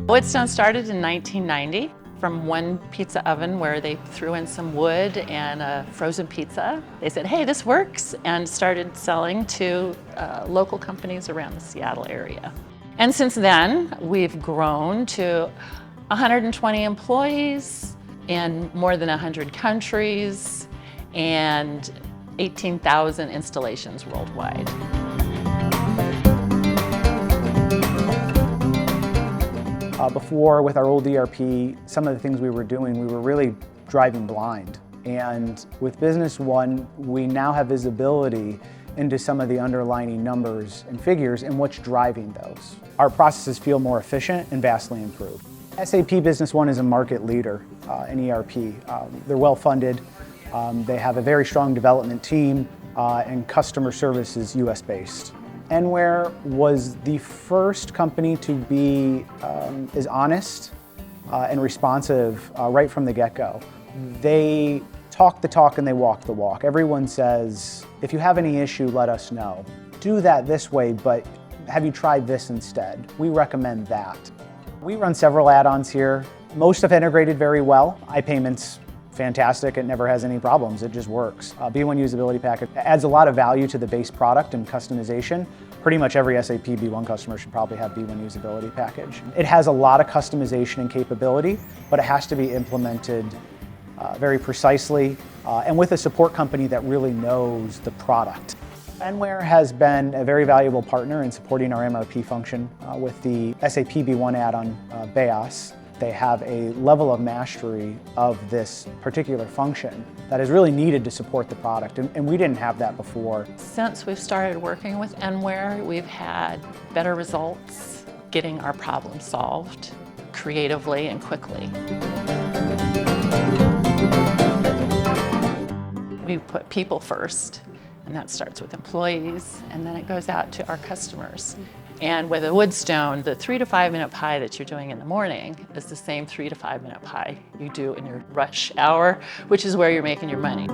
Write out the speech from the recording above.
Woodstone started in 1990 from one pizza oven where they threw in some wood and a frozen pizza. They said, hey, this works, and started selling to local companies around the Seattle area. And since then, we've grown to 120 employees in more than 100 countries and 18,000 installations worldwide. Before, with our old ERP, some of the things we were doing, we were really driving blind. And with Business One, we now have visibility into some of the underlying numbers and figures and what's driving those. Our processes feel more efficient and vastly improved. SAP Business One is a market leader in ERP. They're well funded. They have a very strong development team, and customer service is US based. Enware was the first company to be as honest and responsive right from the get-go. They talk the talk and they walk the walk. Everyone says, if you have any issue, let us know. Do that this way, but have you tried this instead? We recommend that. We run several add-ons here. Most have integrated very well. iPayment's fantastic, it never has any problems, it just works. B1 Usability Package adds a lot of value to the base product and customization. Pretty much every SAP B1 customer should probably have B1 Usability Package. It has a lot of customization and capability, but it has to be implemented very precisely and with a support company that really knows the product. Enware has been a very valuable partner in supporting our MRP function with the SAP B1 add-on BEAS. They have a level of mastery of this particular function that is really needed to support the product, and we didn't have that before. Since we've started working with Enware, we've had better results getting our problem solved creatively and quickly. We put people first, and that starts with employees, and then it goes out to our customers. And with a Woodstone, the 3 to 5 minute pie that you're doing in the morning is the same 3 to 5 minute pie you do in your rush hour, which is where you're making your money.